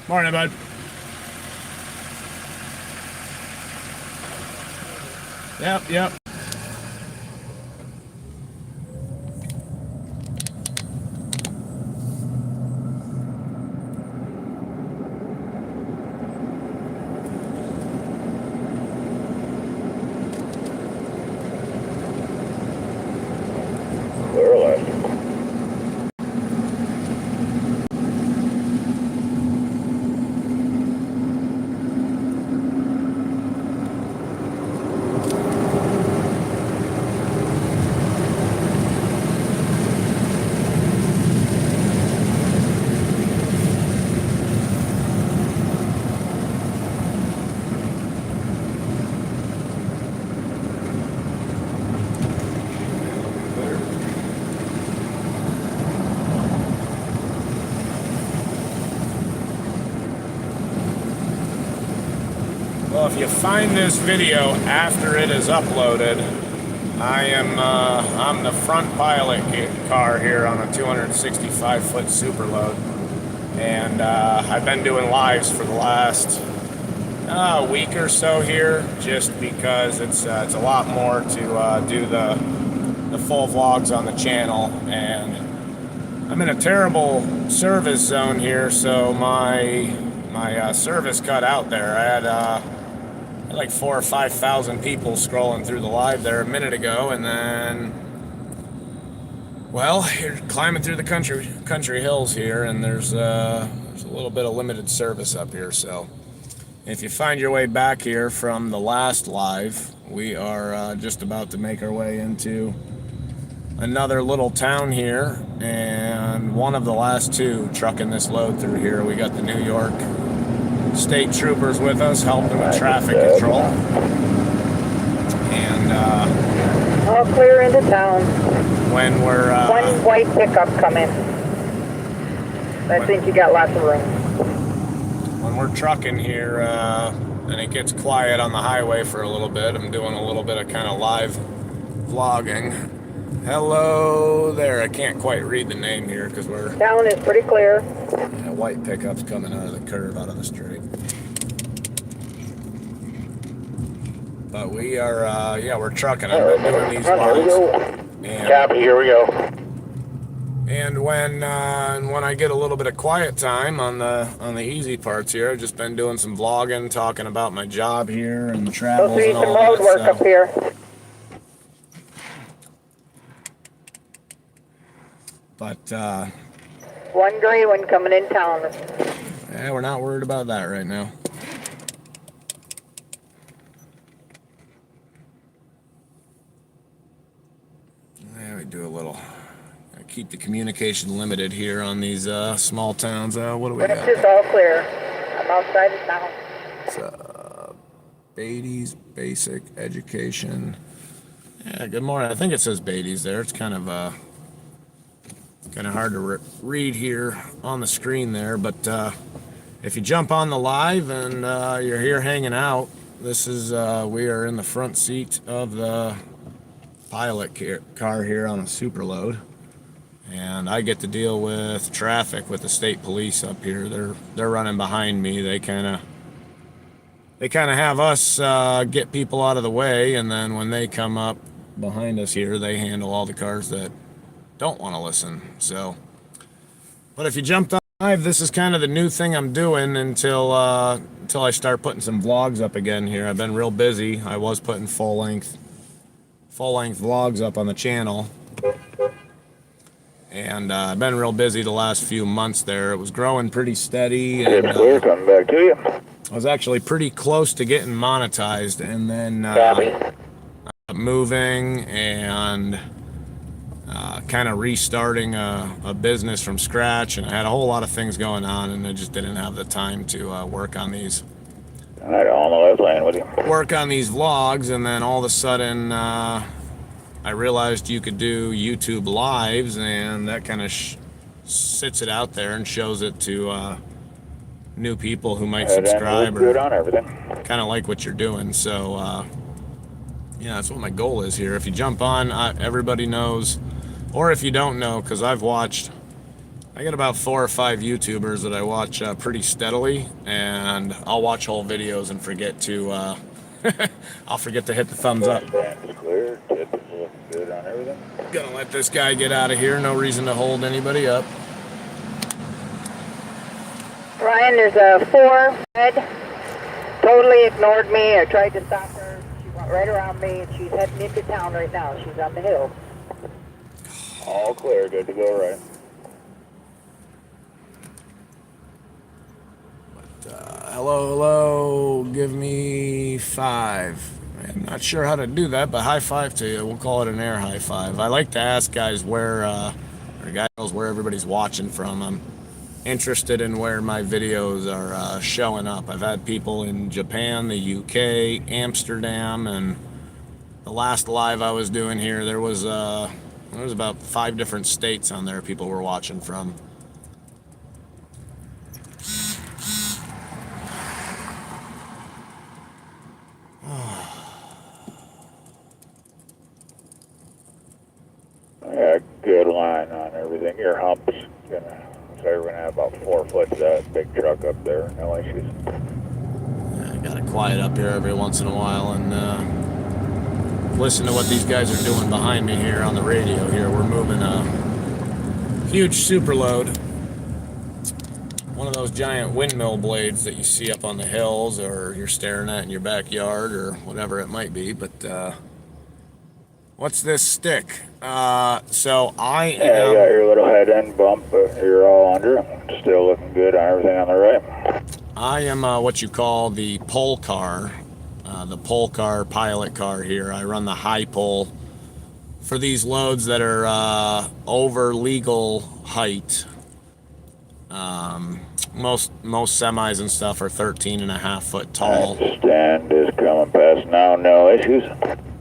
Morning, bud. Yep. Well, if you find this video after it is uploaded, I'm the front pilot car here on a 265-foot superload, and I've been doing lives for the last week or so here, just because it's a lot more to do the full vlogs on the channel, and I'm in a terrible service zone here, so my service cut out there. I had like 4,000 or 5,000 people scrolling through the live there a minute ago, and then, well, you're climbing through the country hills here, and there's a little bit of limited service up here. So if you find your way back here from the last live, we are just about to make our way into another little town here, and one of the last two trucking this load through here. We got the New York State Troopers with us, helping with traffic control. And all clear into town. When we're one white pickup coming. I think you got lots of room. When we're trucking here, and it gets quiet on the highway for a little bit, I'm doing a little bit of kind of live vlogging. Hello there. I can't quite read the name here because we're... Town is pretty clear. Yeah, white pickup's coming out of the curve out of the street. But we are, we're trucking. I've been doing these vlogs. Copy, here we go. And when I get a little bit of quiet time on the easy parts here, I've just been doing some vlogging, talking about my job here and the travels Supposed to be and some all road that work stuff. up here. But one gray one coming in town. yeah, we're not worried about that right now. Yeah, we do a little. Keep the communication limited here on these small towns. What do we It's got? just all clear. I'm outside of town. It's Beatty's Basic Education. Yeah, good morning. I think it says Beatty's there. It's kind of hard to read here on the screen there, but if you jump on the live and you're here hanging out, this is we are in the front seat of the pilot car here on a superload, and I get to deal with traffic with the state police up here. They're running behind me. They kind of have us get people out of the way, and then when they come up behind us here, they handle all the cars that don't want to listen. So, but if you jumped on live, this is kind of the new thing I'm doing until I start putting some vlogs up again here. I've been real busy. I was putting full length vlogs up on the channel, and I've been real busy the last few months there. It was growing pretty steady, and Clear, coming back to you. I was actually pretty close to getting monetized, and then Copy. moving and kind of restarting a business from scratch, and I had a whole lot of things going on, and I just didn't have the time to work on these All right, on the left lane with you. vlogs. And then all of a sudden I realized you could do YouTube lives, and that kind of sits it out there and shows it to new people who might subscribe Good or on everything. kind of like what you're doing. So yeah, that's what my goal is here. If you jump on, everybody knows, or if you don't know, because I've watched I got about 4 or 5 YouTubers that I watch pretty steadily, and I'll watch whole videos and forget to I'll forget to hit the thumbs up. Stand is clear. Tip is looking good on everything. Gonna let this guy get out of here. No reason to hold anybody up. Ryan, there's a 4 red. Totally ignored me. I tried to stop her. She went right around me, and she's heading into town right now. She's on the hill. All clear. Good to go, right? Hello, give me 5. I'm not sure how to do that, but high 5 to you. We'll call it an air high 5. I like to ask guys where, or guys where everybody's watching from. I'm interested in where my videos are showing up. I've had people in Japan, the UK, Amsterdam, and the last live I was doing here, there was about 5 different states on there people were watching from. Yeah, good line on everything. Your hump's gonna, so we're gonna have about 4 foot to that big truck up there. No issues. I gotta quiet up here every once in a while and listen to what these guys are doing behind me here on the radio here. We're moving a huge superload. One of those giant windmill blades that you see up on the hills or you're staring at in your backyard or whatever it might be. But what's this stick? So I Yeah, you got your little head end bump, but you're all under. Still looking good on everything on the right. I am what you call the pole car, pilot car here. I run the high pole for these loads that are over legal height. Most semis and stuff are 13.5 foot tall. Stand is coming past now, no issues.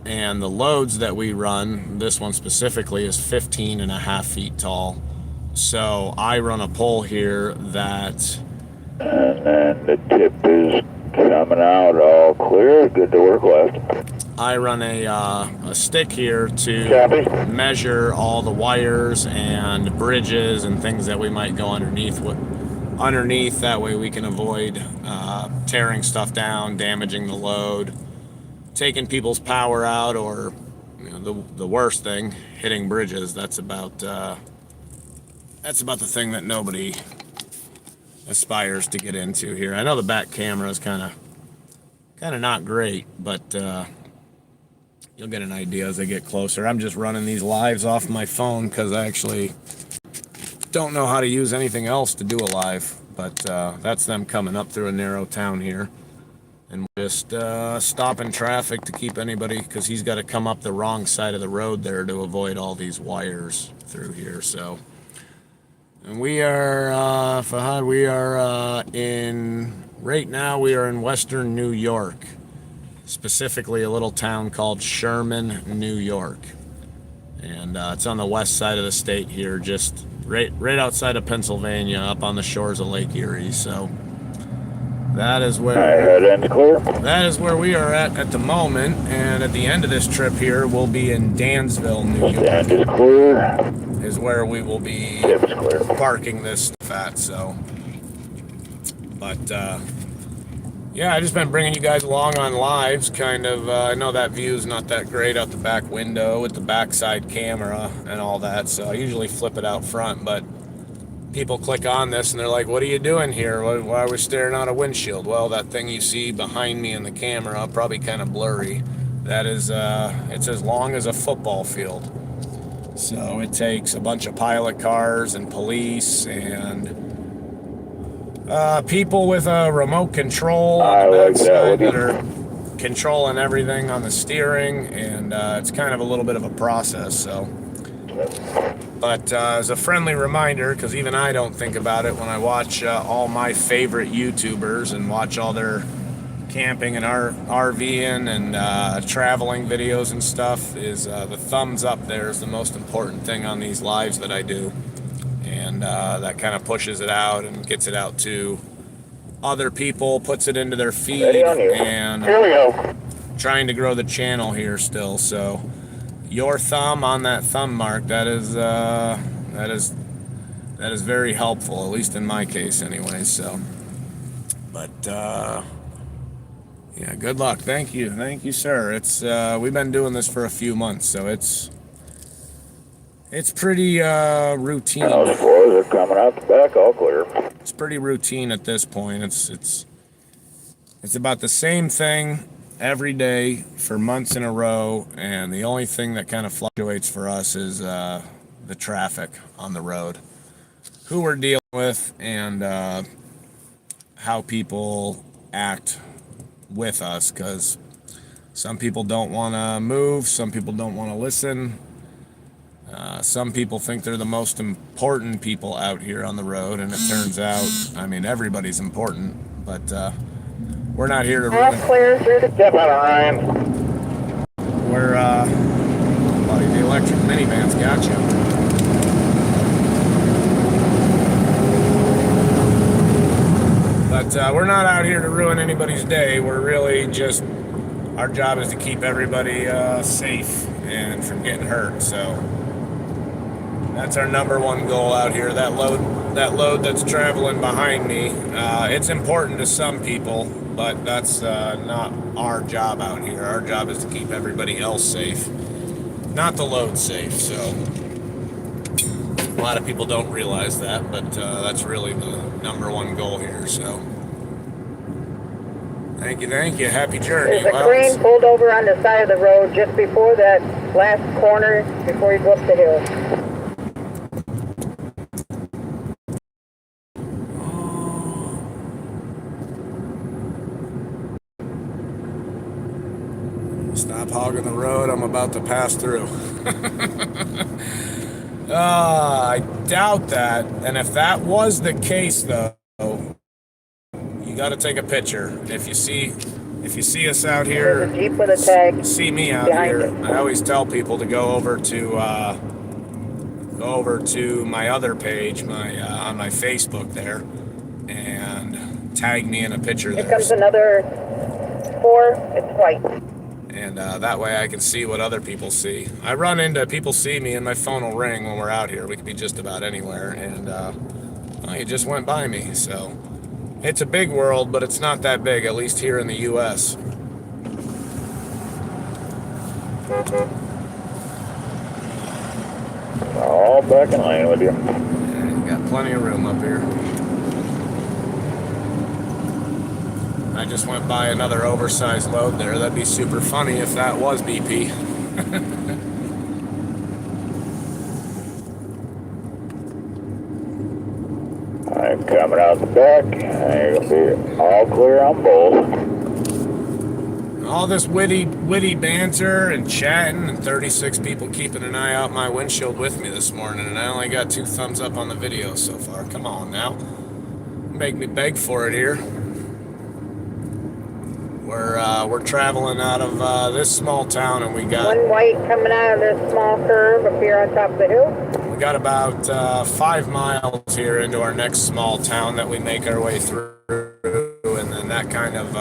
And the loads that we run, this one specifically, is 15.5 feet tall. So I run a pole here that... And then the tip is coming out all clear. Good to work left. I run a stick here to Copy. measure all the wires and bridges and things that we might go underneath. That way we can avoid tearing stuff down, damaging the load, taking people's power out, or the worst thing, hitting bridges. That's about the thing that nobody aspires to get into here. I know the back camera is kind of not great, but you'll get an idea as I get closer. I'm just running these lives off my phone because I actually don't know how to use anything else to do a live. But that's them coming up through a narrow town here. And just stopping traffic to keep anybody, because he's got to come up the wrong side of the road there to avoid all these wires through here. So, and we are, Fahad, right now we are in western New York, specifically a little town called Sherman, New York. And it's on the west side of the state here, just right outside of Pennsylvania, up on the shores of Lake Erie. So that is where Head end's clear. that is where we are at the moment. And at the end of this trip here, we'll be in Dansville, New York. Stand is clear. Is where we will be Tip is clear. parking this stuff at. So, but yeah, I've just been bringing you guys along on lives. Kind of, I know that view's not that great out the back window with the backside camera and all that, so I usually flip it out front, but people click on this and they're like, what are you doing here? Why are we staring out a windshield? Well, that thing you see behind me in the camera, probably kind of blurry, that is, it's as long as a football field. So it takes a bunch of pilot cars and police and people with a remote control I on the like backside that. that are controlling everything on the steering, and it's kind of a little bit of a process. So, but as a friendly reminder, because even I don't think about it when I watch all my favorite YouTubers and watch all their camping and RVing and traveling videos and stuff, is the thumbs up there is the most important thing on these lives that I do. And that kind of pushes it out and gets it out to other people, puts it into their feed, and Here we go. trying to grow the channel here still. So your thumb on that thumb mark, that is that is very helpful, at least in my case anyways. So, but yeah, good luck. Thank you, sir. It's we've been doing this for a few months, so it's pretty routine. Those fours are coming out the back, all clear. It's pretty routine at this point. It's about the same thing every day for months in a row, and the only thing that kind of fluctuates for us is the traffic on the road, who we're dealing with, and how people act with us, because some people don't want to move, some people don't want to listen, some people think they're the most important people out here on the road, and it turns out, I mean, everybody's important, but we're not here to All clear through the Step out of Ryan. We're buddy, the electric minivan's got you. But we're not out here to ruin anybody's day. We're really just, our job is to keep everybody safe and from getting hurt. So that's our number one goal out here. That load that's traveling behind me, it's important to some people, but that's not our job out here. Our job is to keep everybody else safe, not the load safe. So a lot of people don't realize that, but that's really the number one goal here. So thank you. Happy journey. There's a crane pulled over on the side of the road just before that last corner before you go up the hill. Stop hogging the road. I'm about to pass through. I doubt that. And if that was the case, though, you got to take a picture. If you see us out here, There's a Jeep with a tag. see me out behind here, it. I always tell people to go over to my other page, on my Facebook there, and tag me in a picture Here there. comes another 4. It's white. And that way I can see what other people see. I run into people see me and my phone will ring when we're out here. We could be just about anywhere, and it just went by me. So it's a big world, but it's not that big, at least here in the U.S. All back in line with you. Yeah, you got plenty of room up here. I just went by another oversized load there. That'd be super funny if that was BP. I'm coming out the back. I'm gonna be all clear on both. All this witty banter and chatting, and 36 people keeping an eye out my windshield with me this morning, and I only got 2 thumbs up on the video so far. Come on now. Make me beg for it here. We're traveling out of this small town, and we got One white coming out of this small curve up here on top of the hill. we got about 5 miles here into our next small town that we make our way through, and then that kind of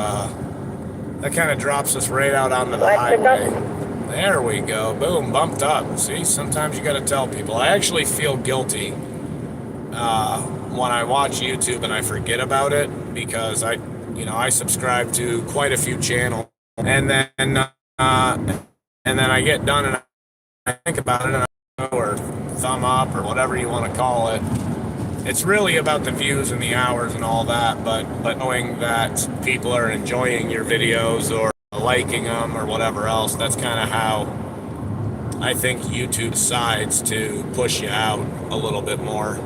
drops us right out onto the Black highway. pickup. There we go. Boom, bumped up. See, sometimes you got to tell people. I actually feel guilty when I watch YouTube and I forget about it, because I subscribe to quite a few channels, and then I get done and I think about it, and or thumb up or whatever you want to call it. It's really about the views and the hours and all that, but knowing that people are enjoying your videos or liking them or whatever else, that's kind of how I think YouTube decides to push you out a little bit more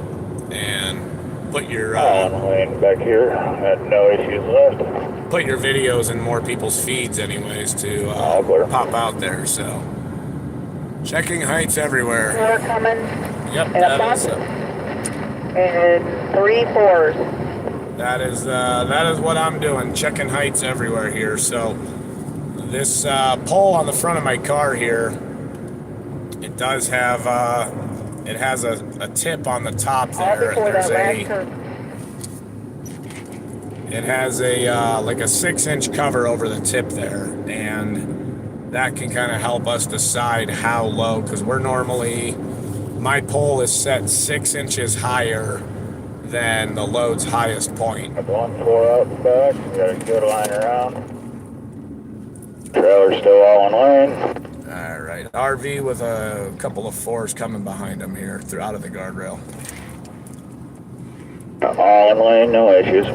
and put your I'm laying back here. Had no issues left. put your videos in more people's feeds anyways to pop out there. So checking heights everywhere. More coming. Yep, And a that bump. is And 3 4s. that is what I'm doing. Checking heights everywhere here. So this pole on the front of my car here, it does have it has a tip on the top All there, and before that there's last curve. it has a like a 6-inch cover over the tip there, and that can kind of help us decide how low, because we're normally my pole is set 6 inches higher than the load's highest point. Got 1-4 out the back. Got a good line around. Trailer's still all in lane. All right, RV with a couple of 4s coming behind him here out of the guardrail. All in lane, no issues.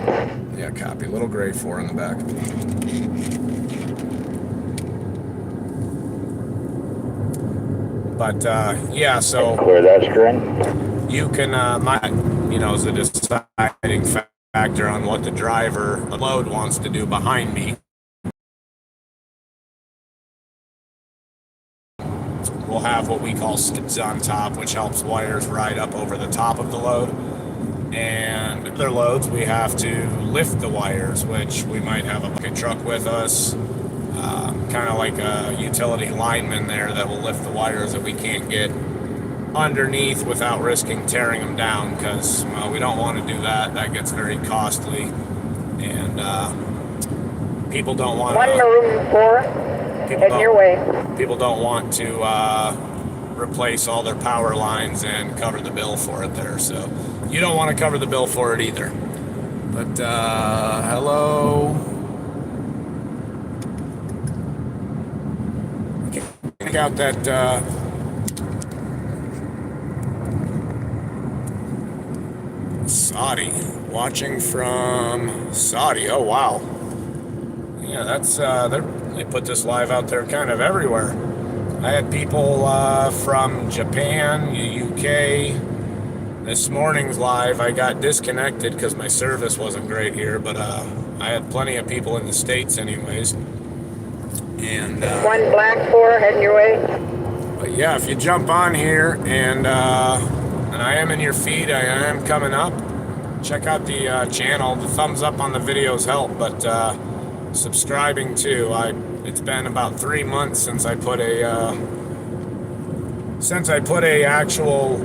Yeah, copy. Little gray 4 in the back. But yeah, so Clear that string. you can, is the deciding factor on what the driver load wants to do behind me. We'll have what we call skids on top, which helps wires ride up over the top of the load. And other loads, we have to lift the wires, which we might have a bucket truck with us, kind of like a utility lineman there that will lift the wires that we can't get underneath without risking tearing them down, because we don't want to do that. That gets very costly, and people don't want One maroon 4, heading your way. People don't want to replace all their power lines and cover the bill for it there, so you don't want to cover the bill for it either. But hello. Check out that Saudi, watching from Saudi. Oh wow, yeah, that's they put this live out there kind of everywhere. I had people from Japan, UK. This morning's live, I got disconnected because my service wasn't great here, but I had plenty of people in the States anyways. And One black 4, heading your way. but yeah, if you jump on here and I am in your feed, I am coming up. Check out the channel. The thumbs up on the videos help, but subscribing too. It's been about 3 months since I put a actual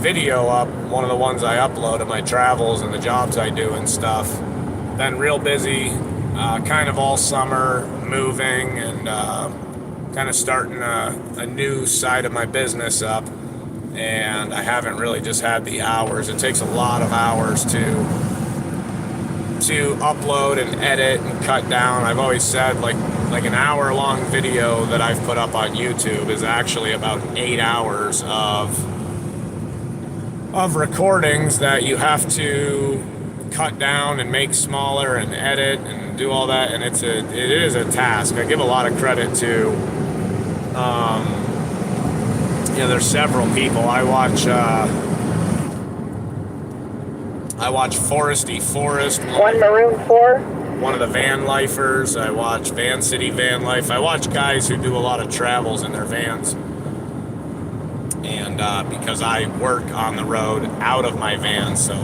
video up. One of the ones I upload of my travels and the jobs I do and stuff. Been real busy, kind of all summer, moving and kind of starting a new side of my business up, and I haven't really just had the hours. It takes a lot of hours to upload and edit and cut down. I've always said like an hour-long video that I've put up on YouTube is actually about 8 hours of recordings that you have to cut down and make smaller and edit and do all that, and it is a task. I give a lot of credit to there's several people. I watch Foresty Forest, One maroon 4. one of the van lifers. I watch Van City Van Life. I watch guys who do a lot of travels in their vans, and because I work on the road out of my van, so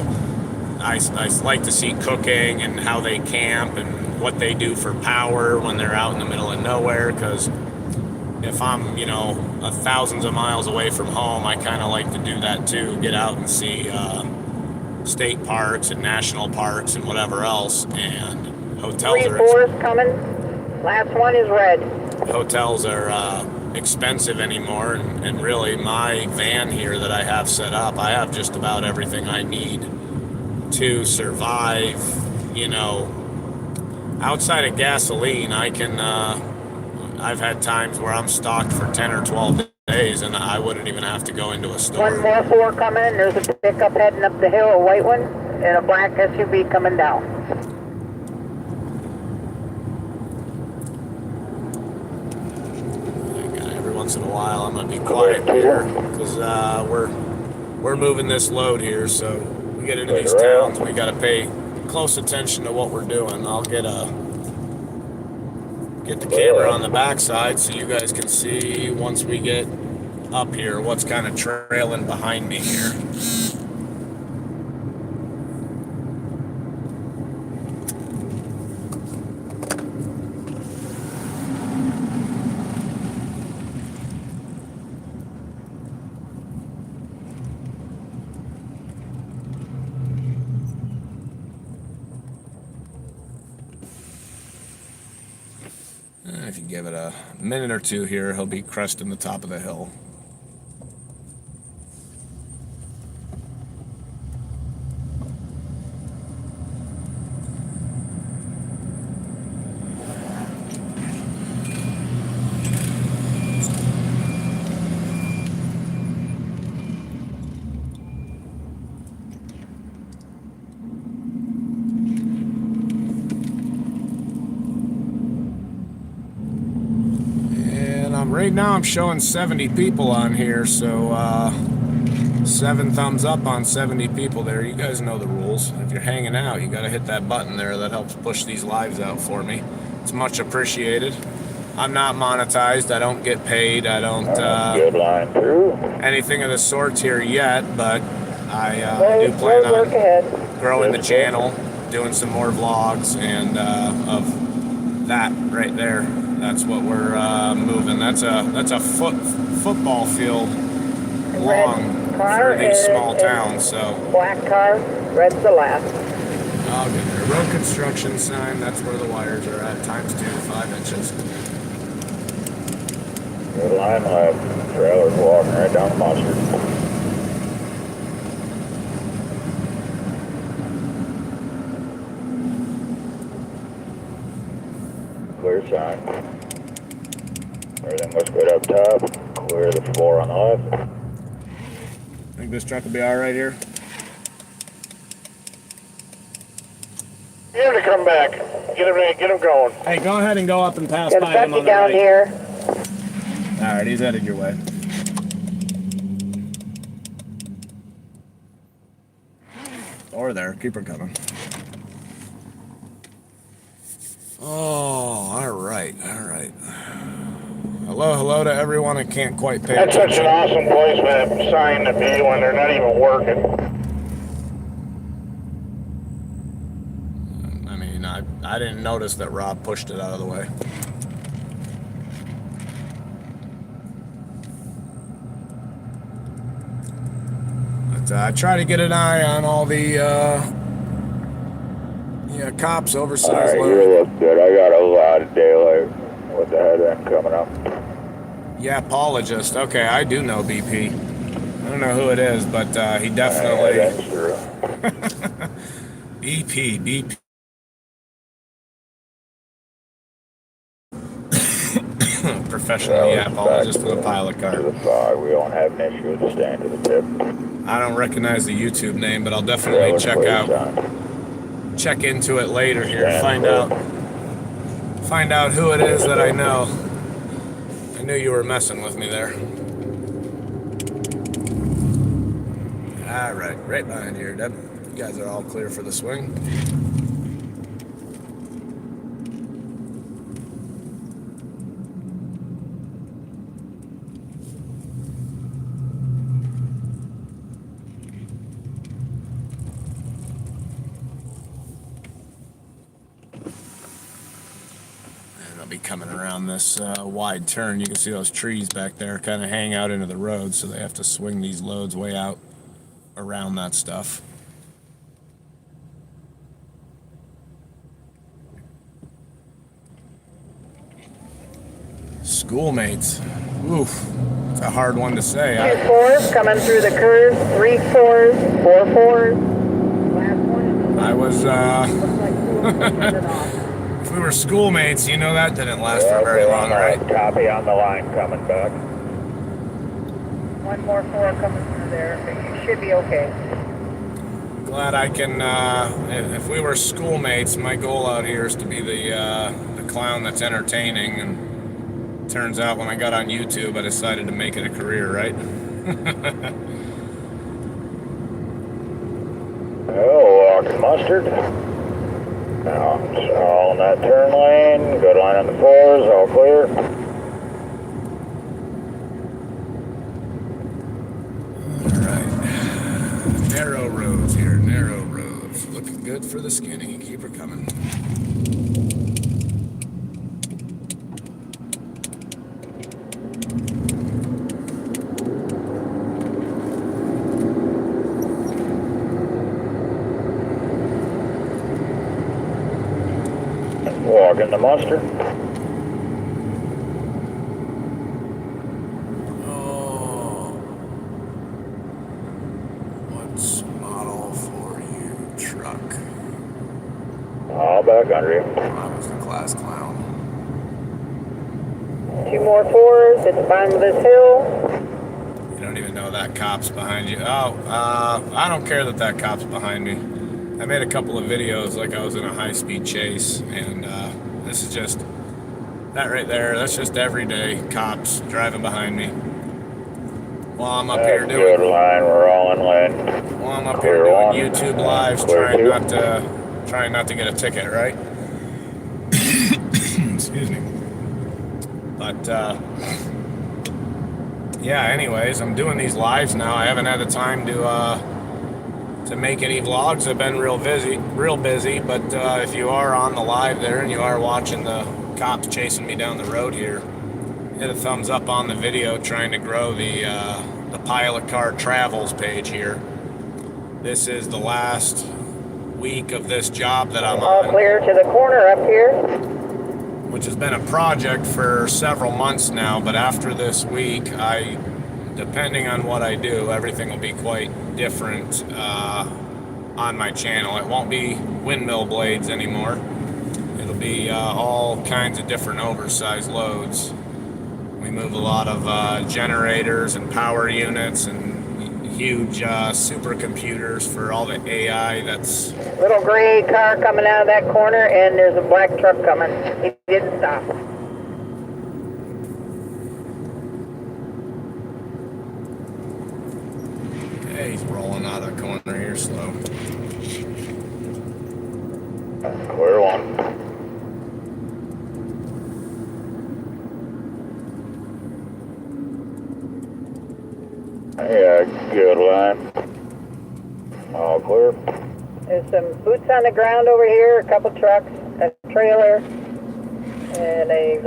I like to see cooking and how they camp and what they do for power when they're out in the middle of nowhere, because if I'm, thousands of miles away from home, I kind of like to do that too, get out and see state parks and national parks and whatever else, and hotels 3 are 4's coming. Last one is red. hotels are expensive anymore, and really my van here that I have set up, I have just about everything I need to survive. Outside of gasoline, I can I've had times where I'm stocked for 10 or 12 days and I wouldn't even have to go into a store. One more 4 coming. There's a pickup heading up the hill, a white one, and a black SUV coming down. Every once in a while I'm gonna be quiet here because we're moving this load here, so we get into these towns, we gotta pay close attention to what we're doing. I'll get the camera on the backside so you guys can see once we get up here what's kind of trailing behind me here. If you give it a minute or two here, he'll be cresting the top of the hill. Right now I'm showing 70 people on here, so 7 thumbs up on 70 people there. You guys know the rules. If you're hanging out, you gotta hit that button there. That helps push these lives out for me. It's much appreciated. I'm not monetized. I don't get paid. I don't good line through. anything of the sorts here yet, but I do plan on growing the channel, doing some more vlogs, and of that right there. That's what we're moving. That's a football field long through these small towns. So Black car, red's the last. I'll get there. Road construction sign. That's where the wires are at. ×2, 5 inches. Good line left. Trailer's walking right down the mustard. Clear sign. Everything looks good up top. Clear the floor on the left. Think this truck will be all right here? Get him to come back. Get him going. Hey, go ahead and go up and pass Got by a him Becky on the down right. here. All right, he's headed your way. Or there, keep her coming. Oh, all right. Hello to everyone. I can't quite pay That's such attention. an awesome place for that sign to be when they're not even working. I mean, I didn't notice that Rob pushed it out of the way. But I try to get an eye on all the cops overseas. All right, you look good. I got a lot of daylight with the head end coming up. Yeah, apologist. Okay, I do know BP. I don't know who it is, but he definitely. Head through. BP. Professional, yeah, apologist to the pilot To car. the fog. We don't have an issue with the stand to the tip. I don't recognize the YouTube name, but I'll definitely check into it later here. Find out who it is that I know. I knew you were messing with me there. All right behind here, Deb. You guys are all clear for the swing. Be coming around this wide turn. You can see those trees back there kind of hang out into the road, so they have to swing these loads way out around that stuff. Schoolmates. Oof. It's a hard one to say. 2 4s coming through the curve. 3 4s, 4 4s. Last one. I was, Looks like 2 of them ended off. if we were schoolmates, you know that didn't last for very long, right? Copy on the line coming back. 1 more 4 coming through there, but you should be okay. Glad I can, if we were schoolmates, my goal out here is to be the clown that's entertaining, and turns out when I got on YouTube, I decided to make it a career, right? Oh, walking mustard. Now, all in that turn lane. Good line on the 4s, all clear. Alright. Narrow roads here, narrow roads. Looking good for the skinny. Keep her coming. Walking the mustard. Oh. What's model for you, truck? All back under you. I was the class clown. 2 more 4s at the bottom of this hill. You don't even know that cop's behind you. Oh, I don't care that cop's behind me. I made a couple of videos like I was in a high-speed chase, and this is just That right there, that's just everyday cops driving behind me. While I'm up here That's good doing, line, we're all in lane. while I'm up Clear here doing one. YouTube lives, Clear two. trying not to get a ticket, right? Excuse me. But yeah, anyways, I'm doing these lives now. I haven't had the time to make any vlogs. I've been real busy, but if you are on the live there and you are watching the cops chasing me down the road here, hit a thumbs up on the video, trying to grow the Pilot Car Travels page here. This is the last week of this job that I'm All on, clear to the corner up here. which has been a project for several months now, but after this week, depending on what I do, everything will be quite different on my channel. It won't be windmill blades anymore. It'll be all kinds of different oversized loads. We move a lot of generators and power units and huge supercomputers for all the AI that's... Little gray car coming out of that corner, and there's a black truck coming. He didn't stop. Hey, he's rolling out of the corner here slow. Clear one. Yeah, good line. All clear. There's some boots on the ground over here, a couple trucks, a trailer, and a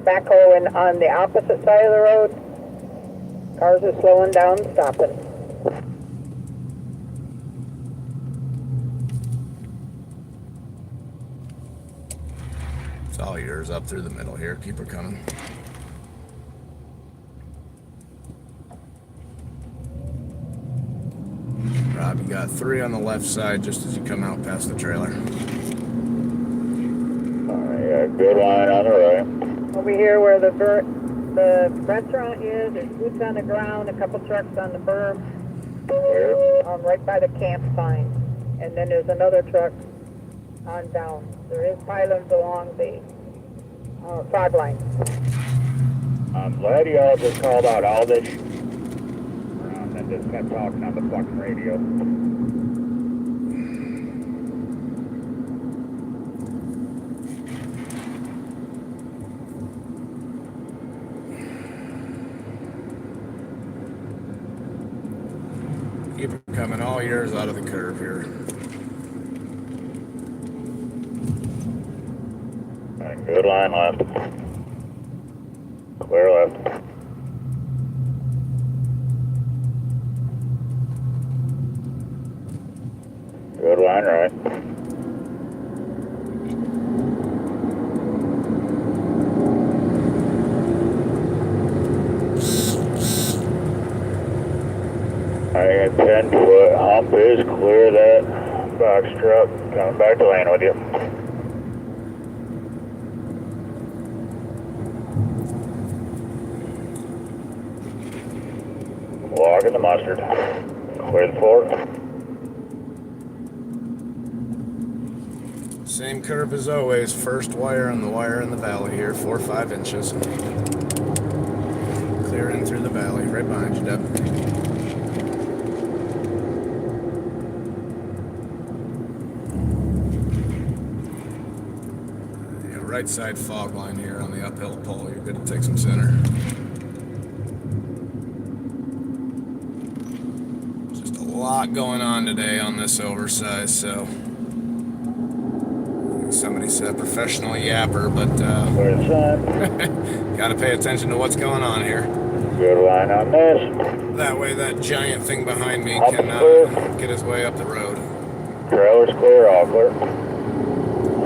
backhoe on the opposite side of the road. Cars are slowing down, stopping. It's all yours up through the middle here. Keep her coming. Rob, you got 3 on the left side just as you come out past the trailer. Yeah, good line on the right. Over here where the restaurant is, there's boots on the ground, a couple trucks on the berm, right by the camp sign. And then there's another truck on down. There is pylons along the fog line. I'm glad y'all just called out Aldich. And just kept talking on the fucking radio. Keep her coming. All yours out of the curve here. Good line left. Clear left. Good line right. I got 10-foot hump is clear that box truck. Coming back to lane with you. Walking the mustard. Clear the fork. Same curve as always. First wire on the wire in the valley here. 4 or 5 inches. Clear in through the valley. Right behind you, Deb. Right side fog line here on the uphill pole. You're good to take some center. Just a lot going on today on this oversize, so somebody said professional yapper, but got to pay attention to what's going on here. Good line on this. That way that giant thing behind me Up can clear. get his way up the road. Trailer's clear, all clear.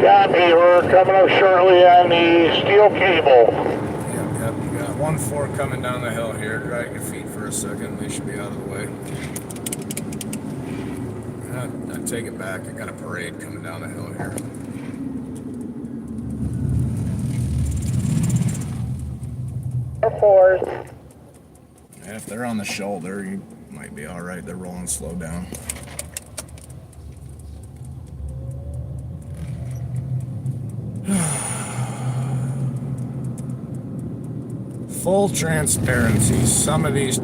Copy, we're coming up shortly on the steel cable. Yep, you got 1-4 coming down the hill here. Drag your feet for a second. They should be out of the way. I take it back. I got a parade coming down the hill here. Fours. If they're on the shoulder, you might be all right. They're rolling slow down. full transparency, some of these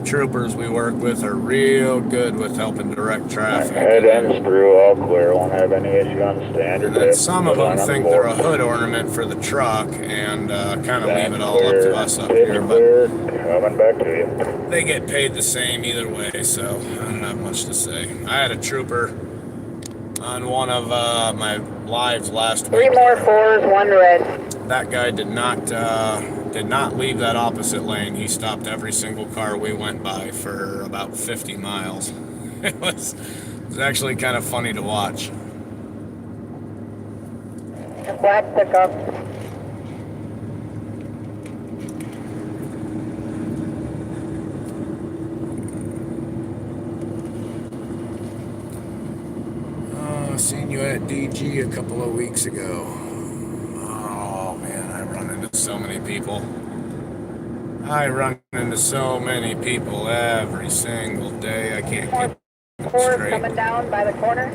troopers we work with are real good with helping direct traffic. Head ends through, all clear. Won't have any issue on the standard. And then some of them think they're a hood ornament for the truck and kind of leave it all up to us up here. But coming back to you. they get paid the same either way, so I don't have much to say. I had a trooper on one of my lives last week. 3 more 4s, 1 red. That guy did not leave that opposite lane. He stopped every single car we went by for about 50 miles. It was actually kind of funny to watch. Black pickup. Seen you at DG a couple of weeks ago. Oh man, I run into so many people. I run into so many people every single day. I can't keep them 4 straight. coming down by the corner.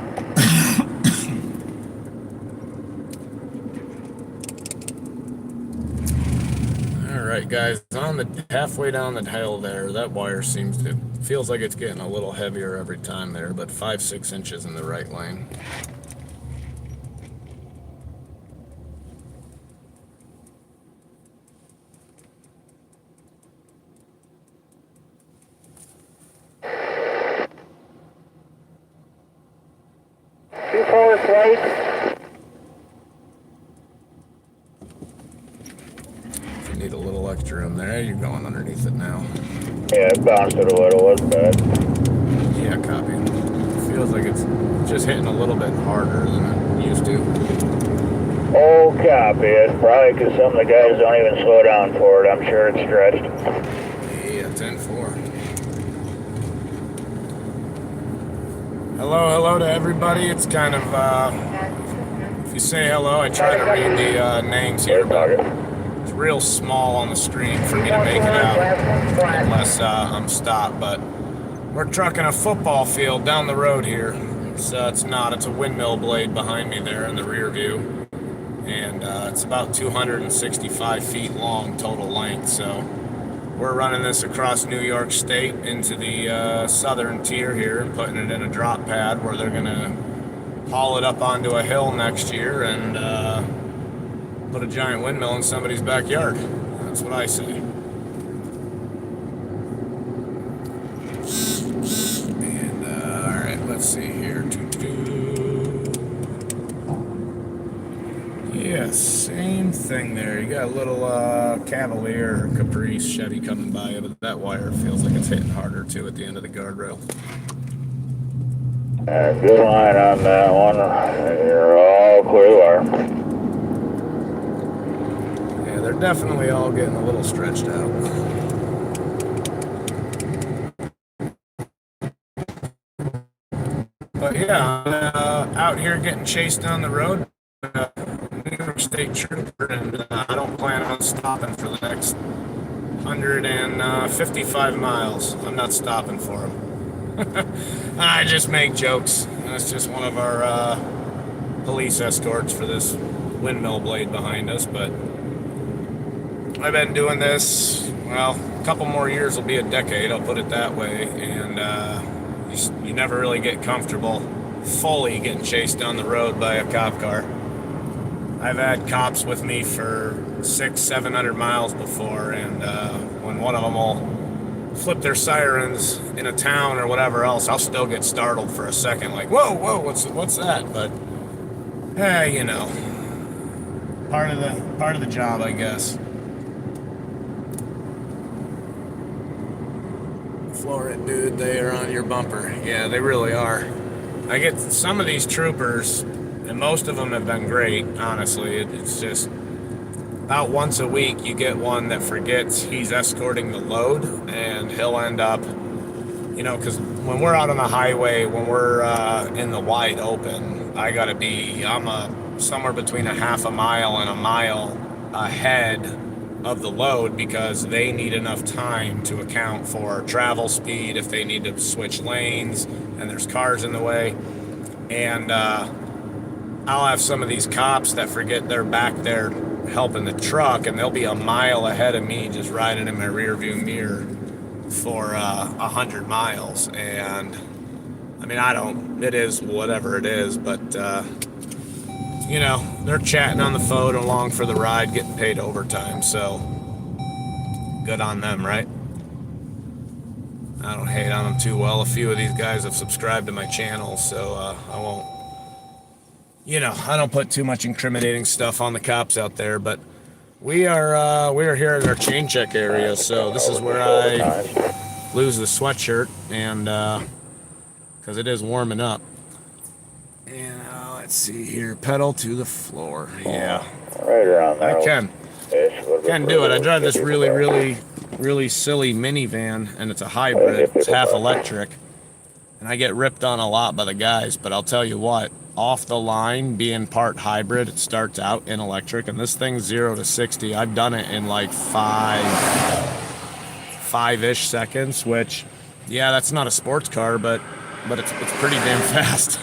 All right, guys, on the halfway down the hill there, that wire feels like it's getting a little heavier every time there, but 5-6 inches in the right lane. Two 4s right. If you need a little extra room there, you're going underneath it now. Yeah, it bounced it a little, wasn't bad. Yeah, copy. Feels like it's just hitting a little bit harder than it used to. Oh, copy. It's probably because some of the guys don't even slow down for it. I'm sure it's stretched. Yeah, 10-4. Hello to everybody. It's kind of, if you say hello, I try to read the names here, but it's real small on the screen for me to make it out unless I'm stopped. But we're trucking a football field down the road here. It's a windmill blade behind me there in the rear view. And it's about 265 feet long total length. So we're running this across New York State into the southern tier here and putting it in a drop pad where they're going to haul it up onto a hill next year and put a giant windmill in somebody's backyard. That's what I say. And all right, let's see here. Yeah, same thing there. You got a little Cavalier or Caprice Chevy coming by, but that wire feels like it's hitting harder too at the end of the guardrail. Good line on that one. You're all clear wire. Yeah, they're definitely all getting a little stretched out. But yeah, out here getting chased down the road. New York State Trooper, and I don't plan on stopping for the next 155 miles. I'm not stopping for him. I just make jokes. That's just one of our police escorts for this windmill blade behind us, but I've been doing this, well, a couple more years will be a decade, I'll put it that way, and you never really get comfortable fully getting chased down the road by a cop car. I've had cops with me for 600-700 miles before, and when one of them will flip their sirens in a town or whatever else, I'll still get startled for a second, like, whoa, what's that? But, you know, part of the job, I guess. Florid dude, they are on your bumper. Yeah, they really are. I get some of these troopers, and most of them have been great, honestly. It's just about once a week you get one that forgets he's escorting the load, and he'll end up, you know, because when we're out on the highway, when we're in the wide open, I'm somewhere between a half a mile and a mile ahead of the load because they need enough time to account for travel speed if they need to switch lanes and there's cars in the way. And I'll have some of these cops that forget they're back there helping the truck, and they'll be a mile ahead of me just riding in my rear view mirror for 100 miles. And I mean, it is whatever it is, but you know, they're chatting on the phone along for the ride, getting paid overtime, so good on them, right? I don't hate on them too well. A few of these guys have subscribed to my channel, so I won't, you know, I don't put too much incriminating stuff on the cops out there. But we are here in our chain check area, so this is where I lose the sweatshirt, and because it is warming up. And let's see here, pedal to the floor. Yeah, Right around there. I can do it. I drive this really silly minivan, and it's a hybrid. It's half electric, and I get ripped on a lot by the guys. But I'll tell you what, off the line, being part hybrid, it starts out in electric, and this thing's 0 to 60. I've done it in like five-ish seconds. Which, yeah, that's not a sports car, but it's pretty damn fast.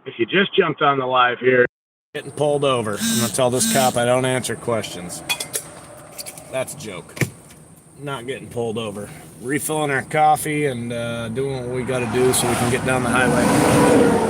If you just jumped on the live here, getting pulled over. I'm gonna tell this cop I don't answer questions. That's a joke. Not getting pulled over. Refilling our coffee and doing what we gotta do so we can get down the highway.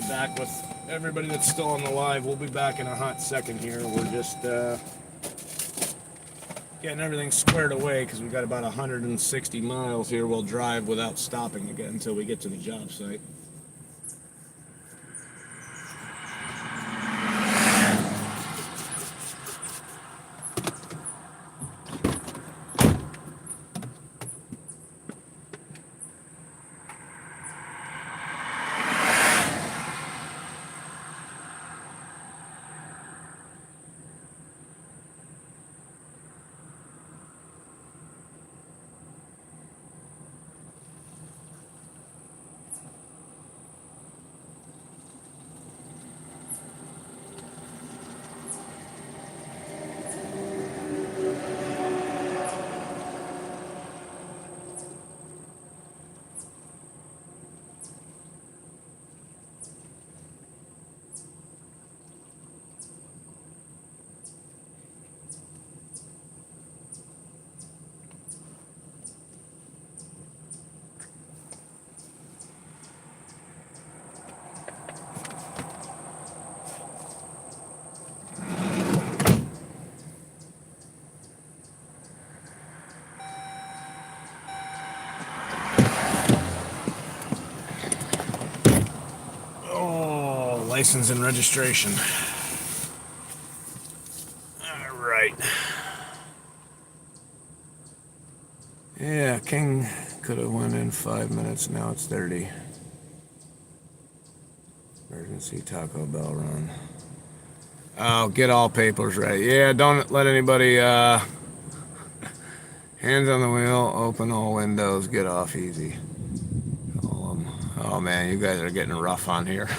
Back with everybody that's still on the live. We'll be back in a hot second here. We're just getting everything squared away because we've got about 160 miles here. We'll drive without stopping again until we get to the job site. License and registration. All right. Yeah, King could have went in 5 minutes. Now it's 30. Emergency Taco Bell run. Oh, get all papers right. Yeah, don't let anybody, hands on the wheel, open all windows, get off easy. Oh man, you guys are getting rough on here.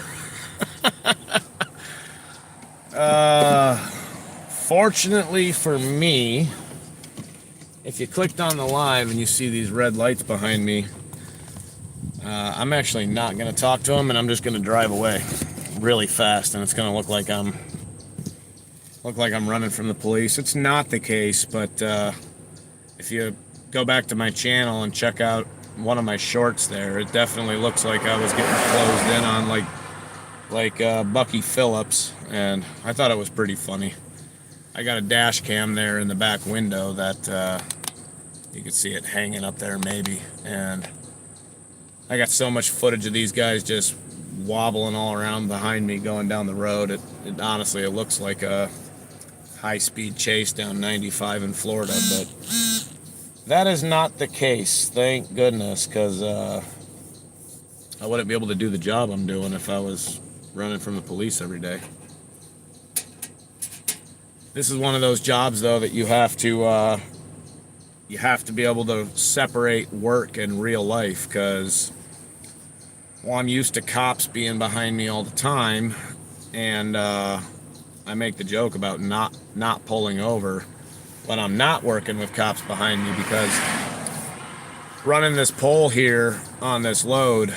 Fortunately for me, if you clicked on the live and you see these red lights behind me, I'm actually not going to talk to them, and I'm just going to drive away. really fast, and it's going to look like I'm running from the police. It's not the case, but if you go back to my channel and check out one of my shorts there, it definitely looks like I was getting closed in on like Bucky Phillips, and I thought it was pretty funny. I got a dash cam there in the back window that you can see it hanging up there maybe, and I got so much footage of these guys just wobbling all around behind me going down the road. It honestly, it looks like a high-speed chase down 95 in Florida, but that is not the case, thank goodness, because I wouldn't be able to do the job I'm doing if I was running from the police every day. This is one of those jobs, though, that you have to be able to separate work and real life, because, well, I'm used to cops being behind me all the time, and I make the joke about not pulling over when I'm not working with cops behind me, because running this pole here on this load,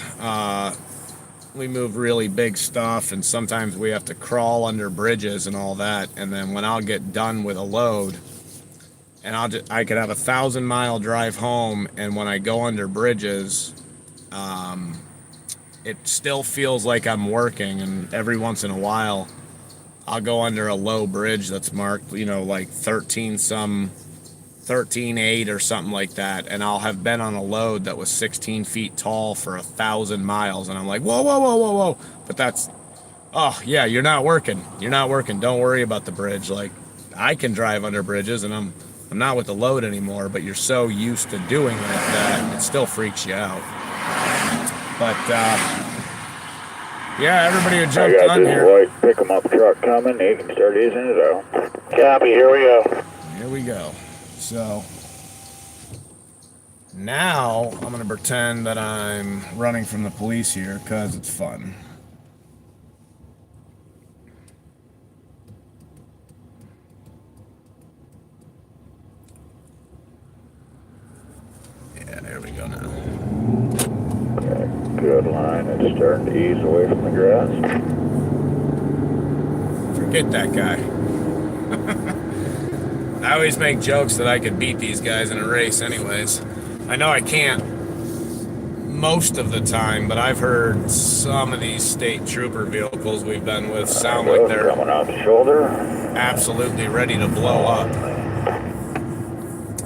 we move really big stuff, and sometimes we have to crawl under bridges and all that, and then when I'll get done with a load, and I could have a 1,000-mile drive home, and when I go under bridges, it still feels like I'm working, and every once in a while I'll go under a low bridge that's marked, like 13.8 or something like that, and I'll have been on a load that was 16 feet tall for 1,000 miles, and I'm like, whoa, but that's, oh yeah, you're not working, don't worry about the bridge. Like, I can drive under bridges, and I'm not with the load anymore, but you're so used to doing it that it still freaks you out. But yeah, everybody who jumped on here. I got this white pick-em-up truck coming. He can start easing it out. Copy, here we go. Here we go. So now I'm going to pretend that I'm running from the police here because it's fun. Yeah, there we go now. Okay, good line. It's starting to ease away from the grass. Forget that guy. I always make jokes that I could beat these guys in a race anyways. I know I can't most of the time, but I've heard some of these state trooper vehicles we've been with sound like they're coming out the shoulder, absolutely ready to blow up.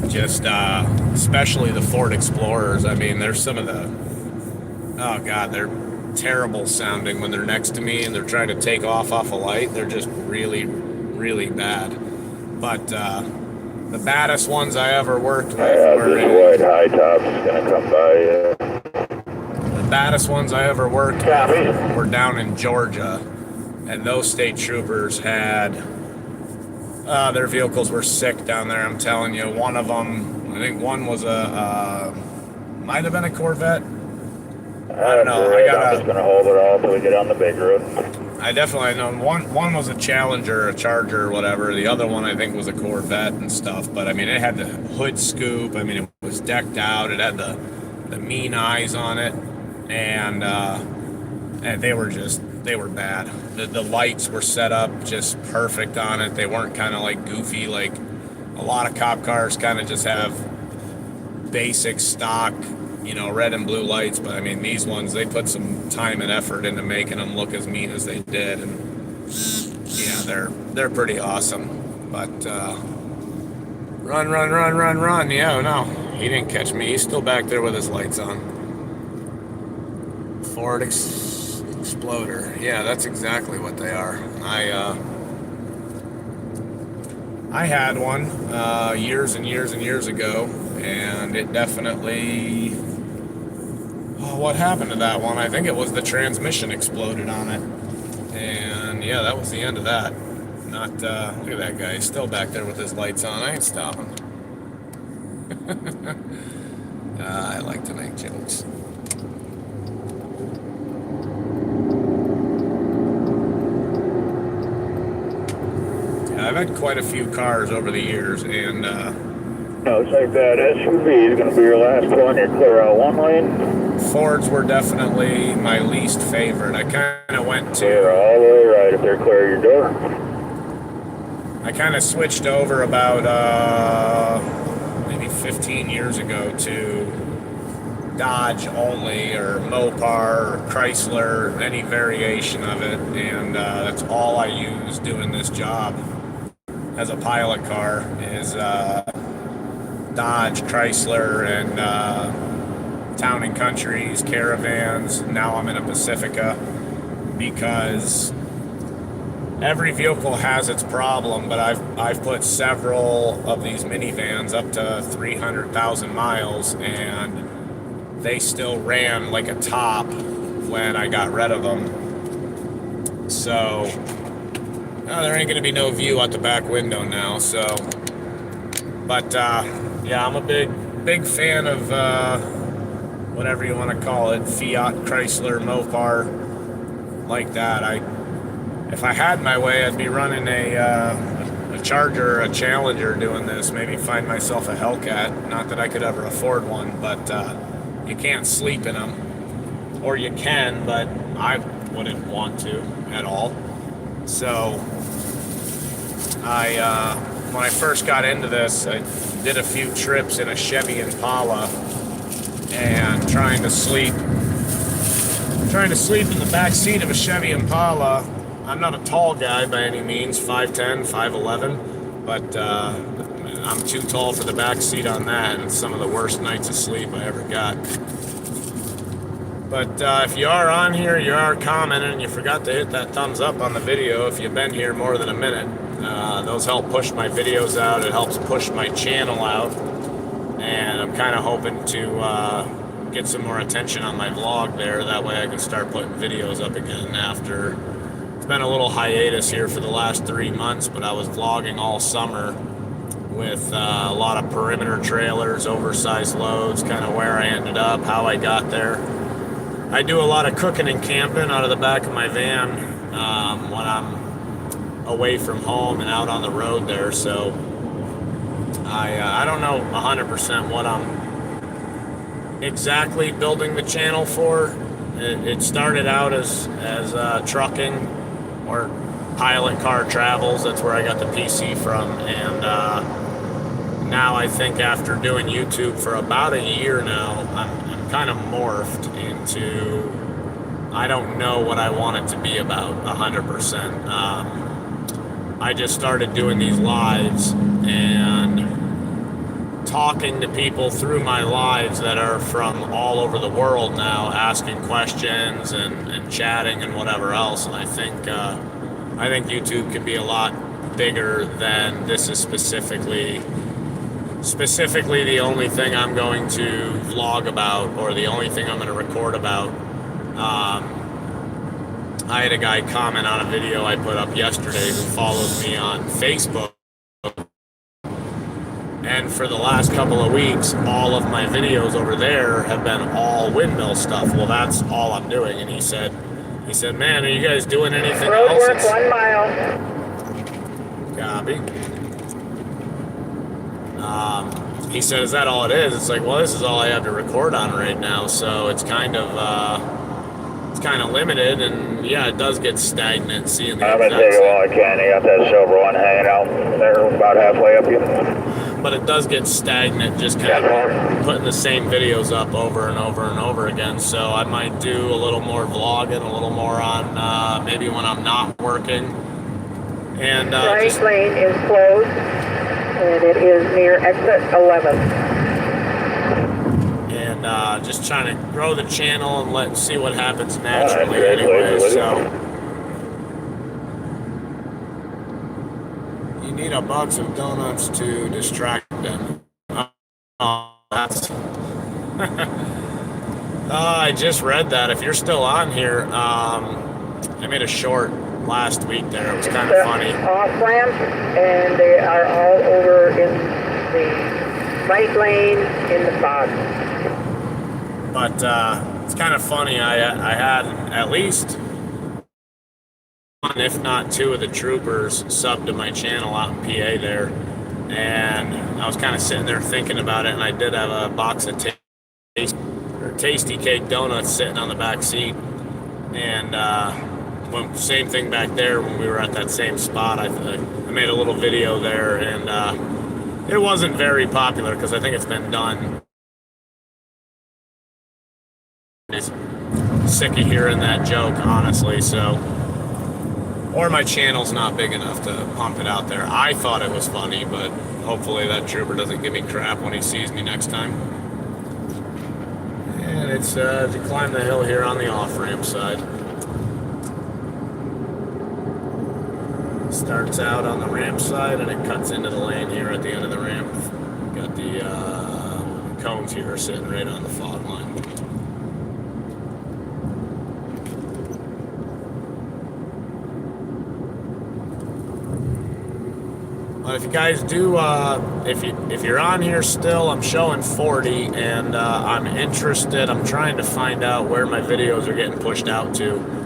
Just especially the Ford Explorers. I mean, there's some of the, oh god, they're terrible sounding when they're next to me and they're trying to take off a light. They're just really, really bad. But the baddest ones I ever worked with were this white high top is going to come by. The baddest ones I ever worked with were down in Georgia, and those state troopers had their vehicles were sick down there. I'm telling you, one of them, I think one was might have been a Corvette. I don't know. I'm just going to hold it all until we get on the big road. I definitely know one was a Challenger, a Charger, or whatever. The other one I think was a Corvette and stuff. But I mean, it had the hood scoop. I mean, it was decked out. It had the mean eyes on it, and they were bad. The lights were set up just perfect on it. They weren't kind of like goofy like a lot of cop cars kind of just have basic stock, red and blue lights, but I mean, these ones, they put some time and effort into making them look as mean as they did, and yeah, they're pretty awesome. But run, yeah, no, he didn't catch me. He's still back there with his lights on. Ford Exploder, yeah, that's exactly what they are. I had one years and years and years ago, and it definitely, what happened to that one? I think it was the transmission exploded on it, and yeah, that was the end of that. Not look at that guy, he's still back there with his lights on. I ain't stopping. I like to make jokes. I've had quite a few cars over the years, and Looks like that SUV is going to be your last one. You're clear out one lane. Fords were definitely my least favorite. I kind of went Clear to, all the way right if they're clear your door. I kind of switched over about maybe 15 years ago to Dodge only, or Mopar, or Chrysler, any variation of it, and that's all I use doing this job as a pilot car is Dodge, Chrysler, and Town and Countries, Caravans. Now I'm in a Pacifica because every vehicle has its problem, but I've put several of these minivans up to 300,000 miles, and they still ran like a top when I got rid of them. So there ain't gonna be no view out the back window now. So, but yeah, I'm a big fan of whatever you want to call it, Fiat, Chrysler, Mopar, like that. If I had my way, I'd be running a Charger, a Challenger doing this. Maybe find myself a Hellcat. Not that I could ever afford one, but you can't sleep in them. Or you can, but I wouldn't want to at all. So when I first got into this, I did a few trips in a Chevy Impala, and trying to sleep in the back seat of a Chevy Impala. I'm not a tall guy by any means, 5'10", 5'11", but I'm too tall for the back seat on that, and it's some of the worst nights of sleep I ever got. But if you are on here, you are commenting, and you forgot to hit that thumbs up on the video if you've been here more than a minute. Those help push my videos out. It helps push my channel out. And I'm kind of hoping to get some more attention on my vlog there. That way I can start putting videos up again after. It's been a little hiatus here for the last 3 months, but I was vlogging all summer with a lot of perimeter trailers, oversized loads, kind of where I ended up, how I got there. I do a lot of cooking and camping out of the back of my van when I'm away from home and out on the road there, so I don't know 100% what I'm exactly building the channel for. It started out as trucking or pilot car travels. That's where I got the PC from, and now I think after doing YouTube for about a year now, I'm kind of morphed into, I don't know what I want it to be about 100%. I just started doing these lives and talking to people through my lives that are from all over the world now, asking questions and chatting and whatever else. And I think YouTube can be a lot bigger than this is specifically the only thing I'm going to vlog about, or the only thing I'm going to record about. I had a guy comment on a video I put up yesterday who follows me on Facebook. And for the last couple of weeks, all of my videos over there have been all windmill stuff. Well, that's all I'm doing. And he said, man, are you guys doing anything else? Roadwork 1 mile. Copy. He said, is that all it is? It's like, well, this is all I have to record on right now. So it's kind of limited, and yeah, it does get stagnant seeing the I'm going to take it while I can. You got that silver one hanging out there about halfway up you. But it does get stagnant, just kind of putting the same videos up over and over and over again. So I might do a little more vlogging, a little more on maybe when I'm not working. And Right lane is closed, and it is near exit 11. And just trying to grow the channel and see what happens naturally anyway. So you need a box of donuts to distract them. That's I just read that. If you're still on here, I made a short last week there. It was kind of funny. Off ramp, and they are all over in the right lane in the fog. But it's kind of funny. I had at least one, if not two, of the troopers subbed to my channel out in PA there, and I was kind of sitting there thinking about it. And I did have a box of taste. Tasty Cake Donuts sitting on the back seat. And same thing back there when we were at that same spot. I made a little video there, and it wasn't very popular because I think it's been done. It's sick of hearing that joke, honestly. So, or my channel's not big enough to pump it out there. I thought it was funny, but hopefully that trooper doesn't give me crap when he sees me next time. And it's to climb the hill here on the off-ramp side. Starts out on the ramp side and it cuts into the lane here at the end of the ramp. Got the cones here sitting right on the fog line. But if you guys do, if you're on here still, I'm showing 40, and I'm interested. I'm trying to find out where my videos are getting pushed out to.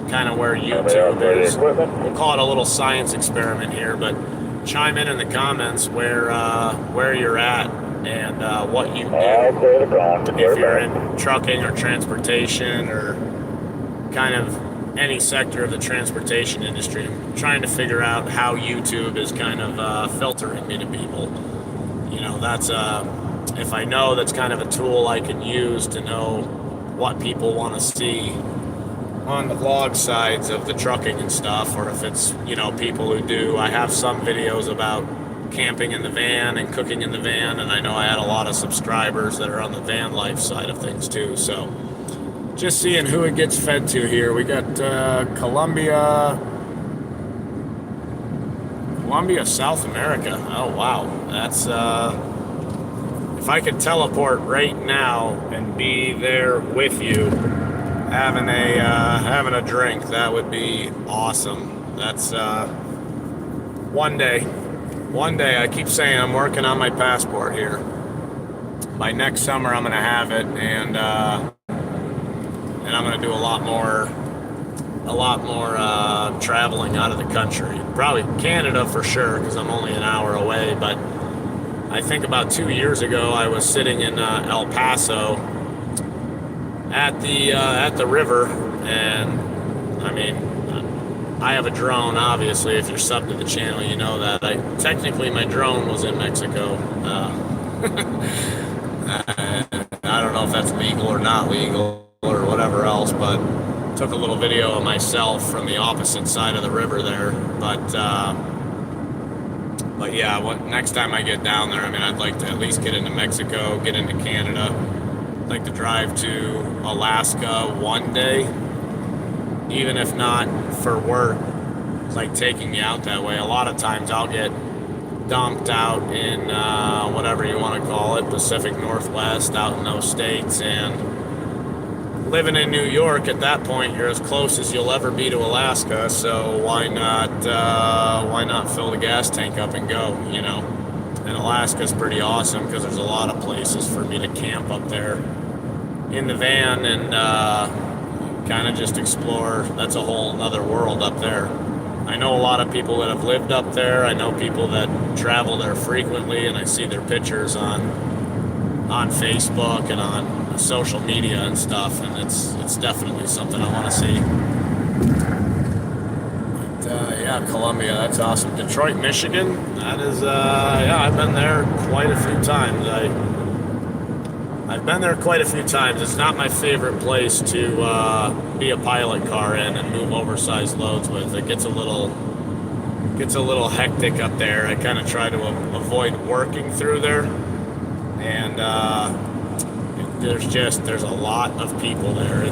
Kind of where YouTube is. We'll call it a little science experiment here, but chime in the comments where you're at and what you do. If you're in trucking or transportation or kind of any sector of the transportation industry, I'm trying to figure out how YouTube is kind of filtering me to people. You know, that's if I know that's kind of a tool I can use to know what people want to see on the vlog sides of the trucking and stuff, or if it's, you know, people who do. I have some videos about camping in the van and cooking in the van, and I know I had a lot of subscribers that are on the van life side of things too. So just seeing who it gets fed to here. We got Colombia, South America. Oh wow, that's if I could teleport right now and be there with you, having a drink, that would be awesome. That's one day. I keep saying I'm working on my passport here. By next summer, I'm gonna have it, and I'm gonna do a lot more traveling out of the country. Probably Canada for sure, because I'm only an hour away. But I think about 2 years ago, I was sitting in El Paso at the river, and I mean, I have a drone. Obviously, if you're sub to the channel, you know that. Technically my drone was in Mexico. I don't know if that's legal or not legal or whatever else, but took a little video of myself from the opposite side of the river there. But yeah, next time I get down there, I mean, I'd like to at least get into Mexico, get into Canada. I'd like to drive to Alaska one day, even if not for work. It's like taking me out that way. A lot of times I'll get dumped out in whatever you want to call it, Pacific Northwest, out in those states, and living in New York at that point, you're as close as you'll ever be to Alaska. So why not fill the gas tank up and go, you know? And Alaska's pretty awesome because there's a lot of places for me to camp up there in the van and kind of just explore. That's a whole other world up there. I know a lot of people that have lived up there. I know people that travel there frequently, and I see their pictures on Facebook and on social media and stuff, and it's definitely something I want to see. But, yeah, Colombia, that's awesome. Detroit, Michigan, that is, yeah, I've been there quite a few times. I've been there quite a few times. It's not my favorite place to be a pilot car in and move oversized loads with. It gets a little hectic up there. I kind of try to avoid working through there, and there's a lot of people there.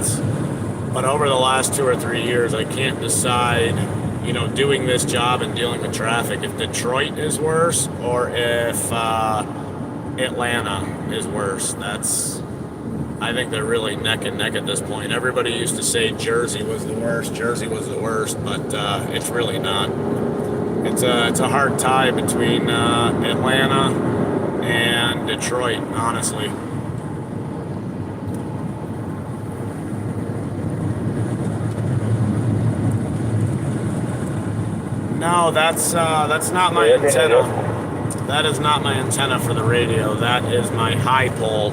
But over the last 2 or 3 years, I can't decide, you know, doing this job and dealing with traffic, if Detroit is worse or if Atlanta is worse. I think they're really neck and neck at this point. Everybody used to say Jersey was the worst, but it's really not. It's a hard tie between Atlanta and Detroit, honestly. No, that's not my antenna. That is not my antenna for the radio. That is my high pole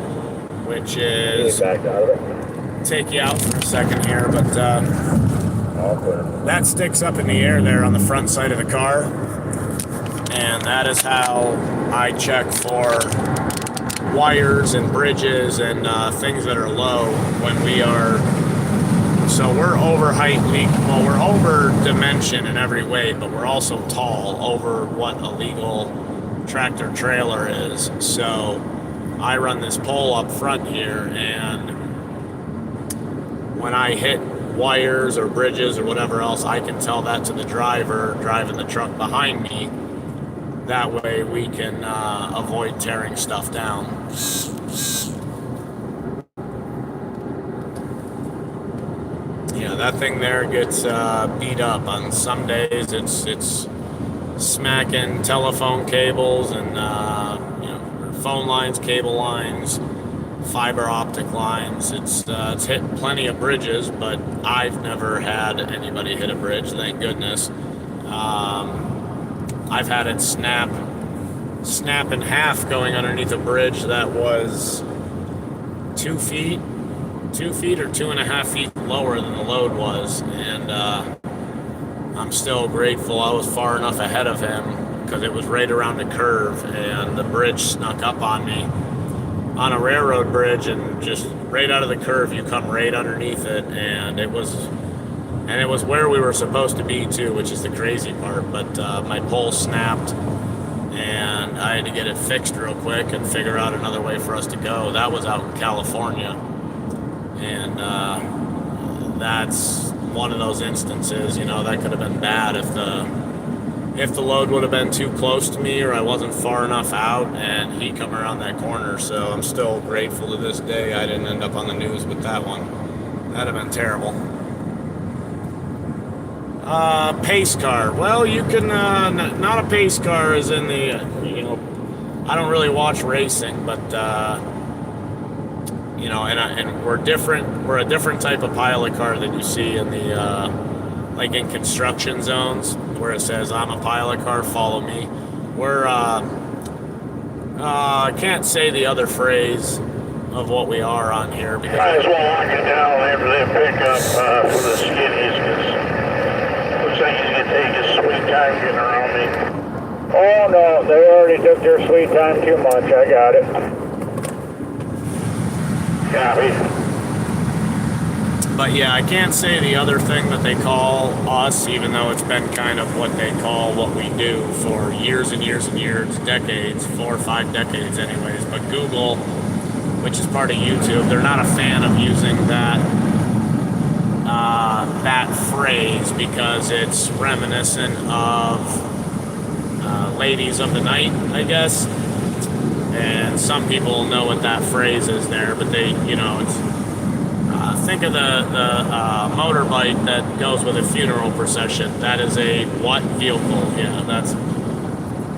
which Get is, back out of it. take you out for a second here, but All clear. that sticks up in the air there on the front side of the car, and that is how I check for wires and bridges and things that are low when we are. So we're over height, well, we're over dimension in every way, but we're also tall over what a legal tractor trailer is. So I run this pole up front here, and when I hit wires or bridges or whatever else, I can tell that to the driver driving the truck behind me. That way we can avoid tearing stuff down. Yeah, that thing there gets beat up. On some days it's smacking telephone cables and phone lines, cable lines, fiber optic lines. It's hit plenty of bridges, but I've never had anybody hit a bridge, thank goodness. I've had it snap in half going underneath a bridge that was 2 feet or 2.5 feet lower than the load was, and I'm still grateful I was far enough ahead of him, because it was right around a curve and the bridge snuck up on me on a railroad bridge, and just right out of the curve you come right underneath it, and it was where we were supposed to be too, which is the crazy part. But my pole snapped and I had to get it fixed real quick and figure out another way for us to go. That was out in California, and that's one of those instances, that could have been bad if the load would have been too close to me, or I wasn't far enough out and he come around that corner. So I'm still grateful to this day I didn't end up on the news with that one. That'd have been terrible. Pace car. Well, you can, not a pace car as in the, I don't really watch racing, but, and we're different. We're a different type of pilot car that you see in the, like in construction zones where it says, I'm a pilot car, follow me. We're, I can't say the other phrase of what we are on here, because Might as well lock it down after they pick up for the skinnies, because looks like he's going to take his sweet time getting around me. Oh no, they already took their sweet time too much. I got it. Copy. But yeah, I can't say the other thing that they call us, even though it's been kind of what they call what we do for years and years and years, decades, 4 or 5 decades anyways. But Google, which is part of YouTube, they're not a fan of using that phrase, because it's reminiscent of ladies of the night, I guess. And some people know what that phrase is there, but they, it's think of the motorbike that goes with a funeral procession. That is a what vehicle? Yeah,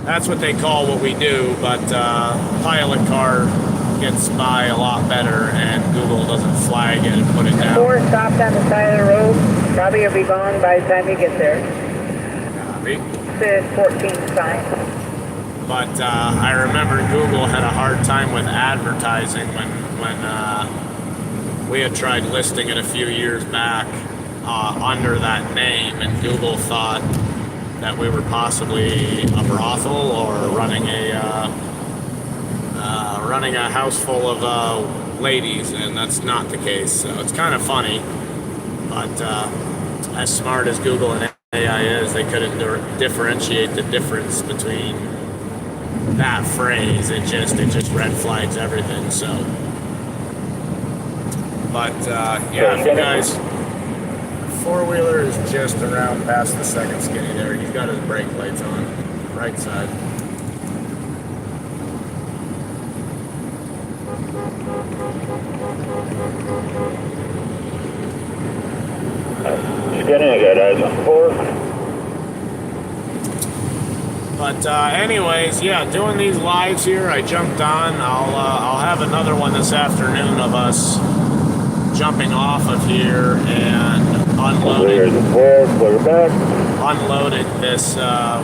that's what they call what we do. But pilot car gets by a lot better, and Google doesn't flag it and put it down. 4 stopped on the side of the road. Probably will be gone by the time you get there. Copy. Says 14 sign. But I remember Google had a hard time with advertising when we had tried listing it a few years back under that name, and Google thought that we were possibly a brothel or running a house full of ladies, and that's not the case. So it's kind of funny, but as smart as Google and AI is, they couldn't differentiate the difference between that phrase. It just red flags everything. So, but yeah, if you guys, four-wheeler is just around past the second skinny there. He's got his brake lights on, right side. Skinny, got eyes on 4. But anyways, yeah, doing these lives here, I jumped on. I'll have another one this afternoon of us jumping off of here and Clear the 4, clear back. unloading this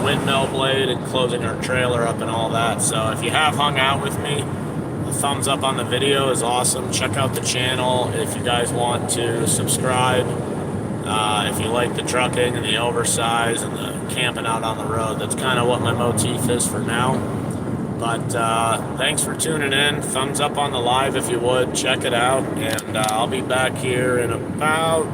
windmill blade and closing our trailer up and all that. So if you have hung out with me, The thumbs up on the video is awesome. Check out the channel if you guys want to subscribe. If you like the trucking and the oversize and the camping out on the road, that's kind of what my motif is for now. But thanks for tuning in. Thumbs up on the live if you would. Check it out. And I'll be back here in about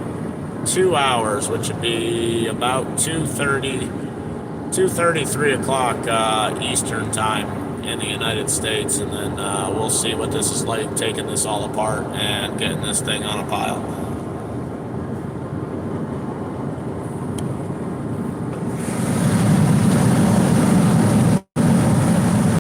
2 hours, which would be about 2:30, 3 o'clock Eastern time in the United States. And then we'll see what this is like, taking this all apart and getting this thing on a pile.